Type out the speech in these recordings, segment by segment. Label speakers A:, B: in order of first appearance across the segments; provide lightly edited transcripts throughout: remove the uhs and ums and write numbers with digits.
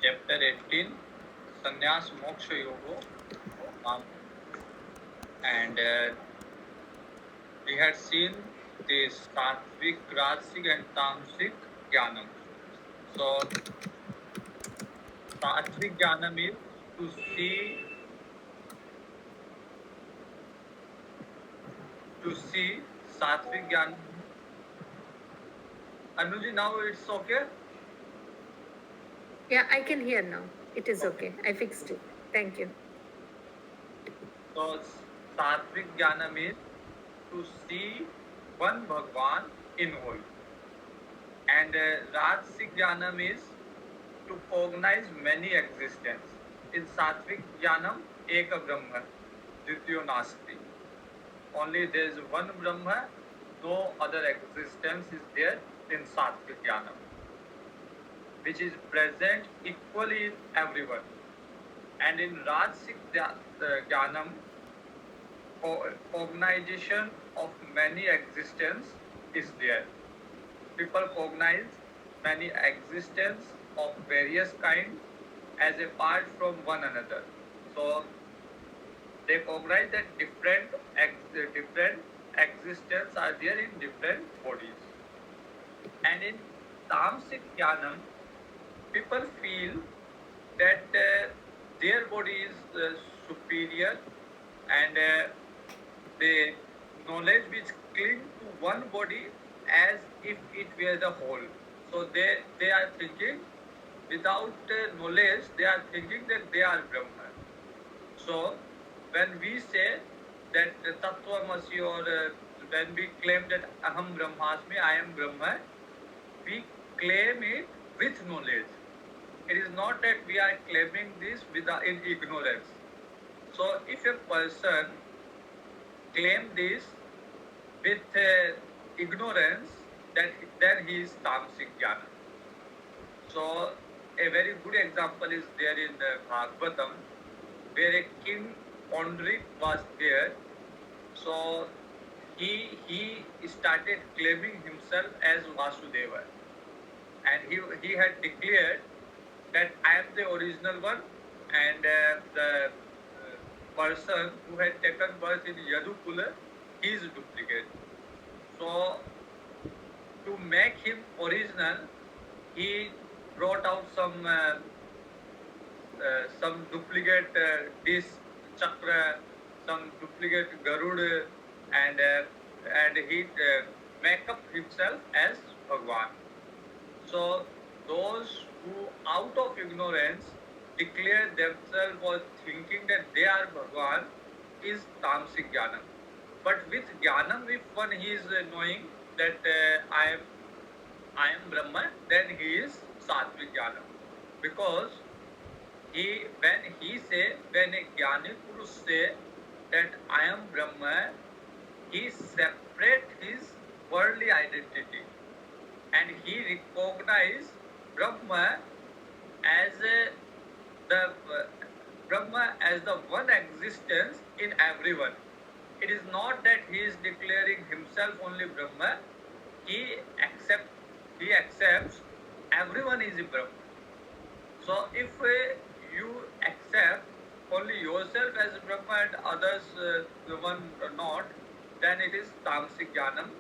A: Chapter 18, Sannyas Moksha Yoga. And we had seen the Sattvic, Rajasic and Tamasic Jnanam. So, Sattvic Jnanam is to see Sattvic Jnanam. Anuji, now it's okay?
B: Yeah, I can hear now. It is okay. I fixed it. Thank you.
A: So, Sattvic Jnanam is to see one Bhagwan in whole. And Rajasic Jnanam is to cognize many existence. In Sattvic Jnanam, Eka Brahma, Dvitiyo Nasti. Only there is one Brahma, no other existence is there in Sattvic Jnanam, which is present equally in everyone. And in Rajasic Jnanam, cognization of many existence is there. People cognize many existence of various kinds as apart from one another. So they cognize that different existence are there in different bodies. And in Tamasic Jnanam, people feel that their body is superior, and the knowledge which cling to one body as if it were the whole. So they are thinking, without knowledge, they are thinking that they are Brahma. So when we say that Tattvamasi, or when we claim that Aham Brahmasmi, I am Brahma, we claim it with knowledge. It is not that we are claiming this in ignorance. So if a person claim this with ignorance, then he is Tamasic Jnana. So a very good example is there in the Bhagavatam, where a king Ondrik was there. So he started claiming himself as Vasudeva, and he had declared that I am the original one, and the person who had taken birth in Yadukula, he is duplicate. So to make him original, he brought out some duplicate dish chakra, some duplicate Garuda, and he make up himself as Bhagwan. So those who out of ignorance declare themselves or thinking that they are Bhagwan is Tamasic Jnanam. But with Jnanam, if one he is knowing that I am Brahma, then he is Sattvic Jnanam. Because when a Jnani Purush say that I am Brahma, he separate his worldly identity, and he recognize Brahma as the one existence in everyone. It is not that he is declaring himself only Brahma. He accepts everyone is a Brahma. So if you accept only yourself as Brahma and others the one not, then it is Tamasic Jnanam.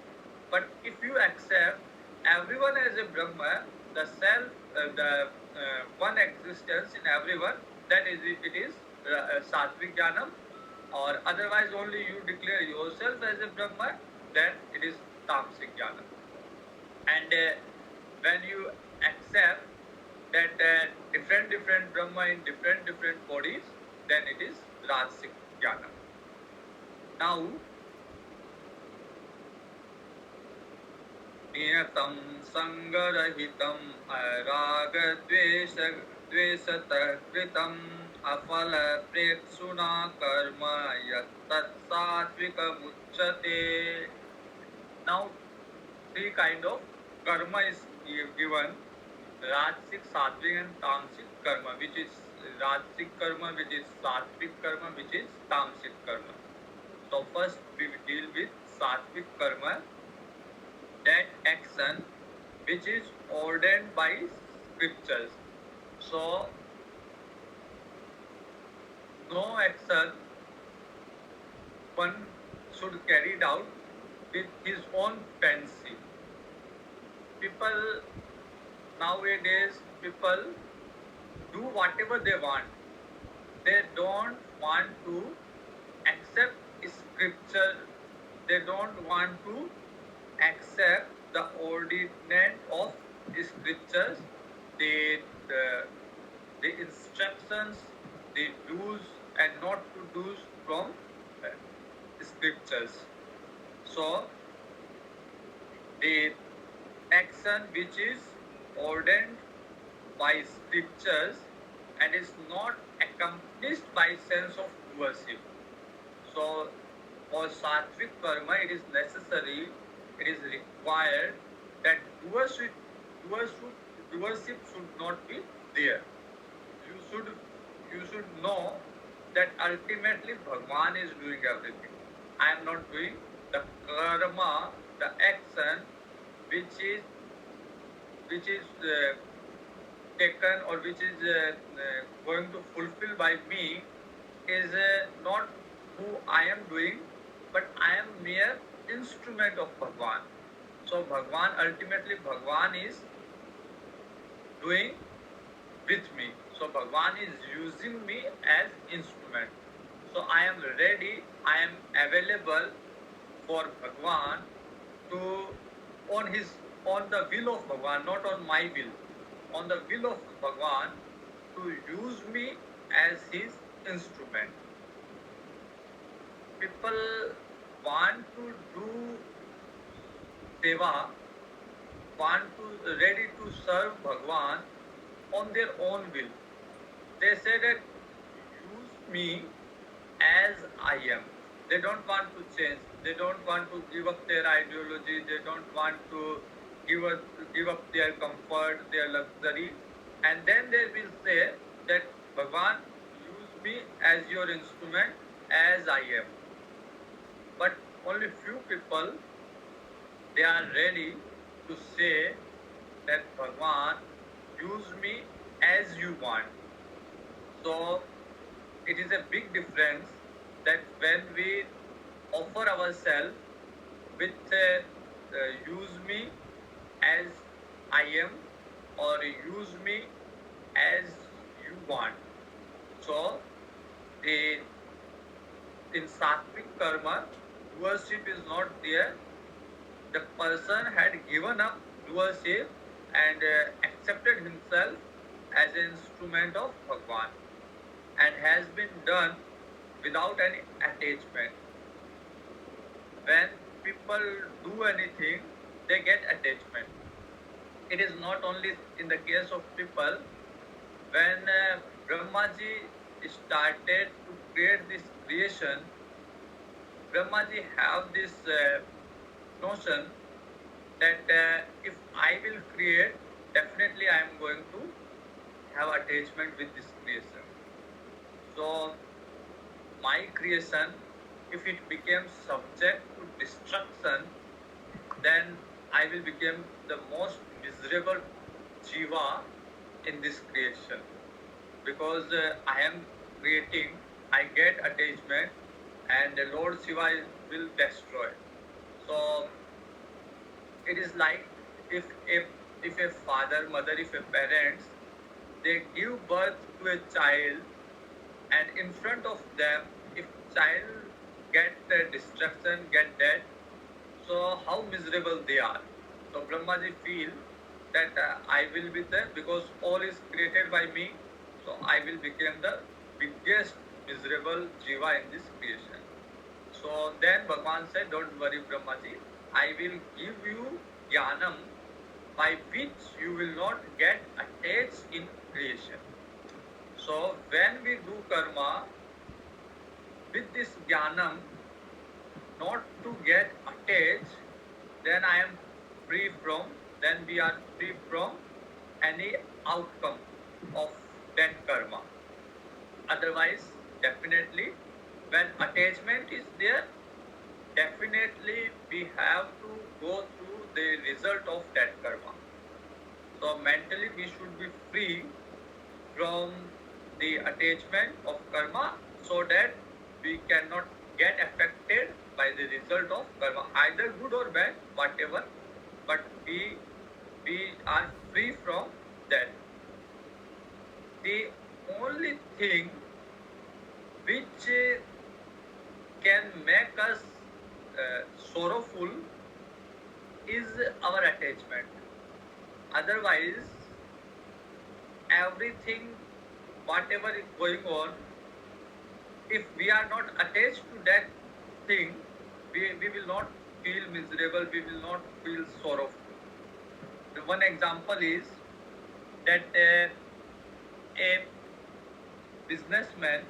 A: But if you accept everyone as a Brahma, the self, the one existence in everyone, then it is Sattvic Jnanam. Or otherwise only you declare yourself as a Brahma, then it is Tamasic Jnanam. And when you accept that different Brahma in different bodies, then it is Rajasic Jnana. Now, Niyatam Sangarahitam Raga Dvesata Kritam Afala Preksuna Karma Yattat Satvika Muchate. Now, three kind of karma is given: Rajasic, Sattvic and Tamasic karma, which is Rajasic karma, which is Sattvic karma, which is Tamasic karma. So first we will deal with Sattvic karma, that action which is ordained by scriptures. So, no action one should carry it out with his own fancy. People nowadays, people do whatever they want. They don't want to accept scripture. They don't want to accept the ordinance of scriptures, the, the, the instructions, the do's and not to do's from scriptures. So, the action which is ordained by scriptures and is not accomplished by sense of doership. So, for sattvic karma, it is necessary, it is required that doership should not be there. You should know that ultimately Bhagwan is doing everything. I am not doing the karma, the action which is taken or which is going to fulfill by me is not who I am doing, but I am mere instrument of Bhagwan. So Bhagwan, ultimately Bhagwan is doing with me. So Bhagwan is using me as instrument. So I am ready, I am available for Bhagwan to on the will of Bhagwan, not on my will, on the will of Bhagwan to use me as his instrument. People want to do seva, want to ready to serve Bhagwan on their own will. They say that use me as I am. They don't want to change. They don't want to give up their ideology. They don't want to give up their comfort, their luxury. And then they will say that Bhagwan, use me as your instrument as I am. But only few people, they are ready to say that Bhagwan, use me as you want. So it is a big difference that when we offer ourselves with use me as I am or use me as you want. So in sattvic karma, doership is not there. The person had given up doership and accepted himself as an instrument of Bhagwan and has been done without any attachment. When people do anything, they get attachment. It is not only in the case of people. When Brahmaji started to create this creation, Brahmaji have this notion that if I will create, definitely I am going to have attachment with this creation. So my creation, if it becomes subject to destruction, then I will become the most miserable jiva in this creation. Because I am creating, I get attachment and the Lord Shiva will destroy. So it is like if a father, mother, if a parents, they give birth to a child and in front of them, if child get destruction, get dead, so how miserable they are. So Brahmaji feel that I will be there because all is created by me, so I will become the biggest miserable jiva in this creation. So then Bhagwan said, don't worry Brahmaji, I will give you jnanam by which you will not get attached in creation. So when we do karma with this jnanam, not to get attached, then I am free from, then we are free from any outcome of that karma. Otherwise, definitely, when attachment is there, definitely we have to go through the result of that karma. So mentally we should be free from the attachment of karma, so that we cannot get affected by the result of karma, either good or bad, whatever, but we are free from that. The only thing which can make us sorrowful is our attachment. Otherwise, everything, whatever is going on, if we are not attached to that thing, we will not feel miserable, we will not feel sorrowful. The one example is that a businessman,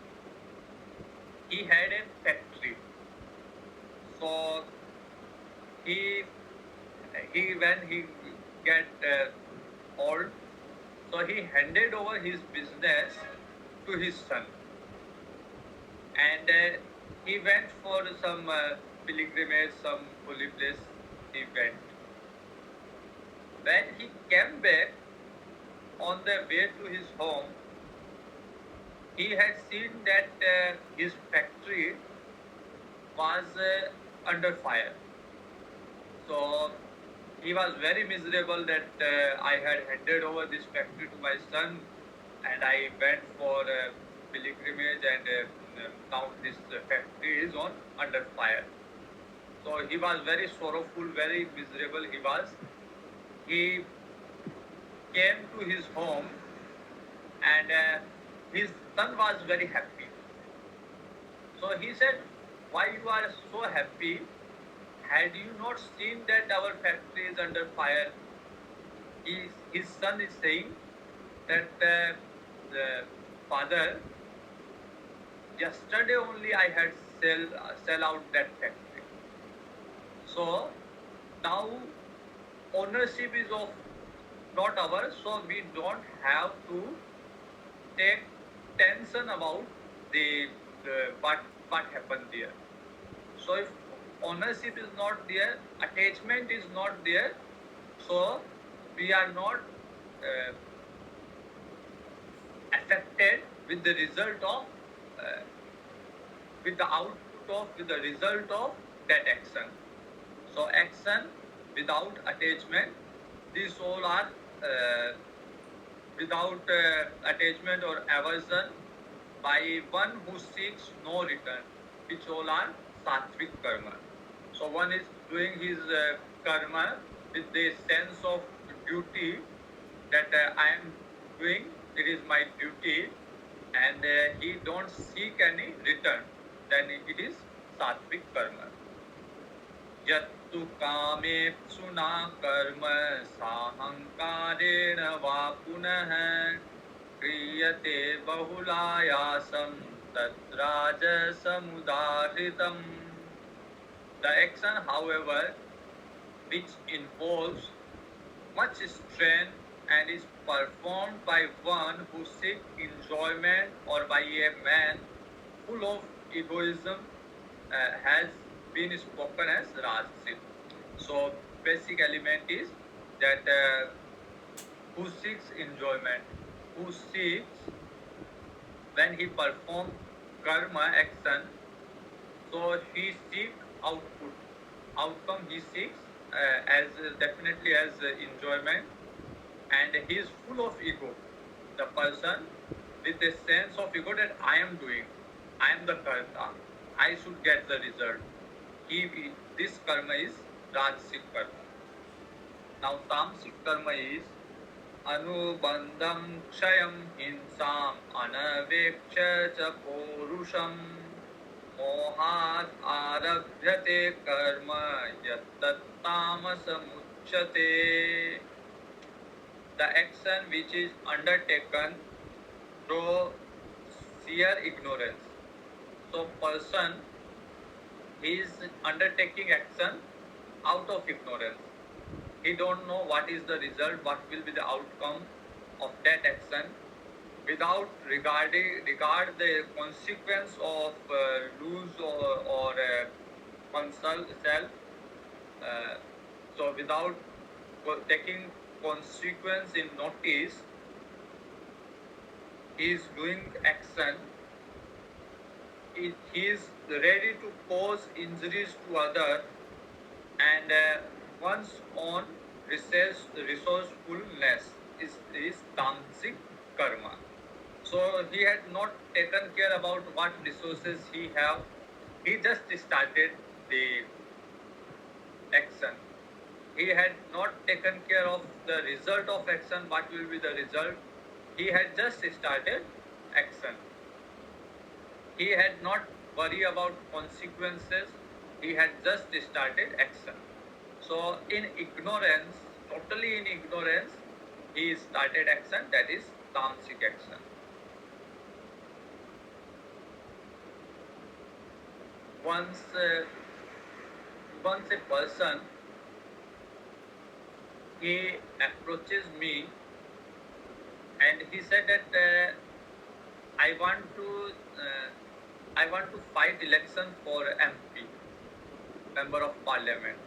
A: he had a factory. So he when he get old, so he handed over his business to his son, and he went for some pilgrimage, some holy place. He went. When he came back, on the way to his home, he had seen that his factory was under fire. So he was very miserable that I had handed over this factory to my son, and I went for pilgrimage, and now this factory is on under fire. So he was very sorrowful, very miserable he was. He came to his home, and his son was very happy. So he said, "Why you are so happy? Had you not seen that our factory is under fire?" His son is saying that the father, yesterday only I had sell out that factory. So now ownership is of not ours, so we don't have to take tension about the what happened there. So if ownership is not there, attachment is not there, so we are not affected with the result of with the output of with the result of that action. So action without attachment, these all are without attachment or aversion, by one who seeks no return, which all are sattvic karma. So one is doing his karma with the sense of duty, that I am doing, it is my duty, and he don't seek any return, then it is sattvic karma. यत्तु कामेप्सु न कर्म साहंकारेण वा पुनः क्रियते बहुलायासं तद्राजसमुदाहृतम्. The action, however, which involves much strain and is performed by one who seeks enjoyment, or by a man full of egoism, has been spoken as Rajasic. So basic element is that who seeks enjoyment, who seeks, when he performs karma action, so he seeks outcome he seeks as definitely as enjoyment, and he is full of ego. The person with a sense of ego that I am doing, I am the karta, I should get the result. This karma is Rajasic karma. Now Tamasic karma is Anubandham Kshayam Hinsam Anaveksha Cha Porusham Mohat Arabhyate Karma Yattat Tamasamuchyate. The action which is undertaken through sheer ignorance. So person is undertaking action out of ignorance. He don't know what is the result, what will be the outcome of that action, without regard the consequence of lose or consult self. So without taking consequence in notice, he is doing action, he is ready to cause injuries to other, and one's own resourcefulness is tamasic karma. So he had not taken care about what resources he have. He just started the action. He had not taken care of the result of action. What will be the result? He had just started action. He had not worry about consequences. He had just started action. So in ignorance, totally in ignorance, he started action. That is tamasic action. Once, once a person, he approaches me and he said that I want to uh, I want to fight election for MP, member of parliament.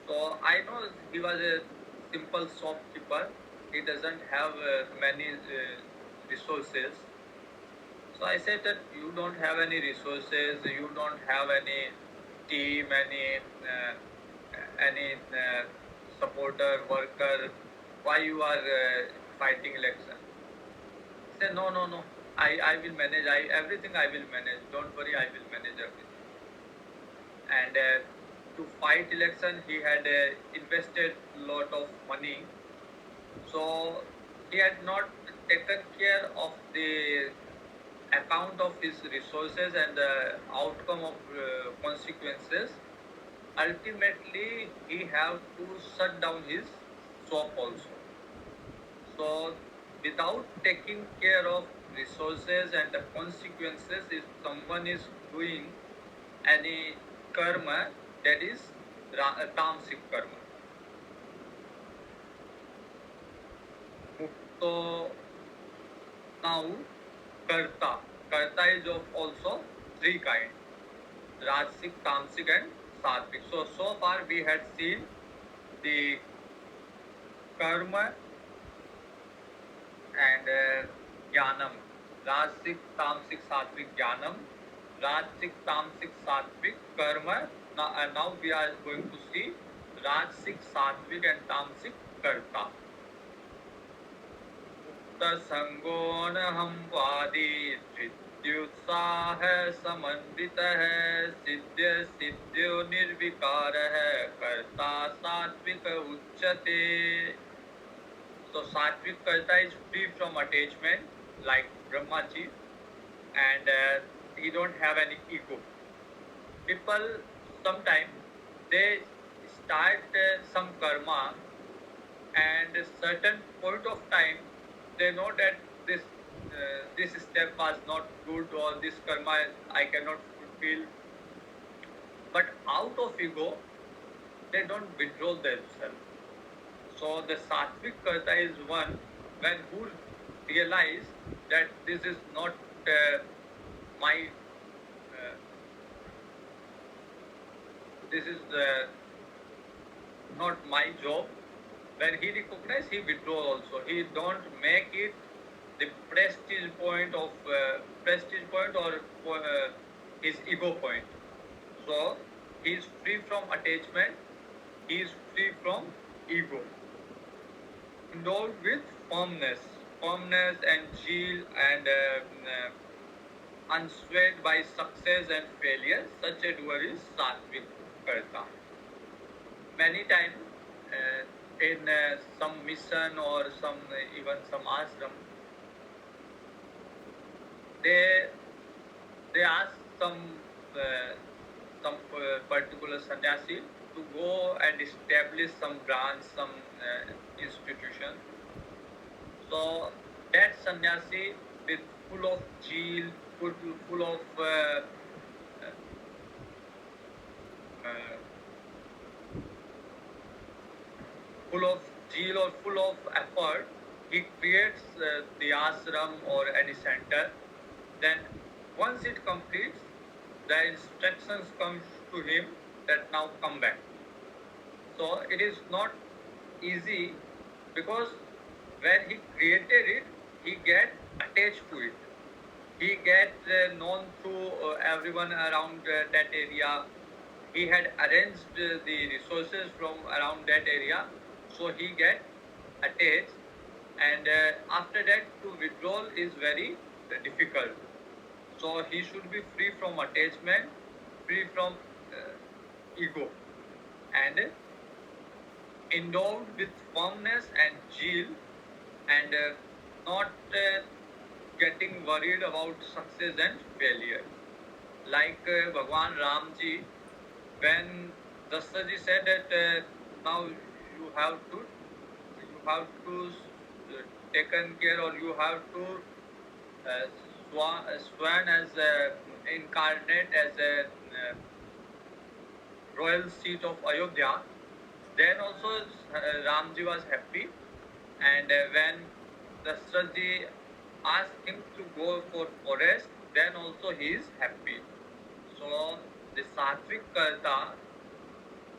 A: So I know he was a simple shopkeeper. He doesn't have many resources. So I said that you don't have any resources, you don't have any team, any supporter, worker. Why you are fighting election? He said, no. I will manage. Everything I will manage. Don't worry, I will manage everything. And to fight election, he had invested lot of money. So he had not taken care of the account of his resources and the outcome of consequences. Ultimately, he have to shut down his shop also. So without taking care of resources and the consequences, if someone is doing any karma, that is tamasic karma. So now karta. Karta is of also three kinds: Rajasic, Tamasic and Sattvic. So far we had seen the karma and jnanam. Rajasic, Tamasic, Sattvic jnanam. Rajasic, Tamasic, Sattvic karma. Now we are going to see Rajasic, Sattvic and Tamasic karta. संगोन हम वादी धृत्युत्साह समन्वित है सिद्ध सिद्ध्यो निर्विकार है कर्ता सात्विक उच्चते. So sattvic karta is free from attachment like Brahmaji, and he don't have any ego. People sometimes they start some karma, and a certain point of time they know that this step was not good or this karma I cannot fulfill. But out of ego, they don't withdraw themselves. So the sattvic karta is one when who realize that this is not my this is not my job. When he recognize, he withdraw also. He don't make it the prestige point or his ego point. So he is free from attachment. He is free from ego. Endowed with firmness and zeal and unswayed by success and failure. Such a doer is sattvic karta. Many times in some mission or some even some ashram, they ask some particular sannyasi to go and establish some branch, some institution. So that sannyasi with full of zeal, full of full of zeal or full of effort, he creates the ashram or any center. Then once it completes, the instructions comes to him that now come back. So it is not easy because when he created it, he get attached to it. He get known through everyone around that area. He had arranged the resources from around that area, so he get attached, and after that to withdrawal is very difficult. So he should be free from attachment, free from ego, and endowed with firmness and zeal, and not getting worried about success and failure. Like Bhagwan Ramji, when Dasratji said that now you have to taken care, or you have to sworn as incarnate as a royal seat of Ayodhya. Then also Ramji was happy, and when Dasratji asked him to go for forest, then also he is happy. So the sattvic karta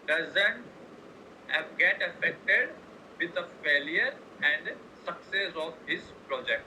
A: doesn't get affected with the failure and success of his project.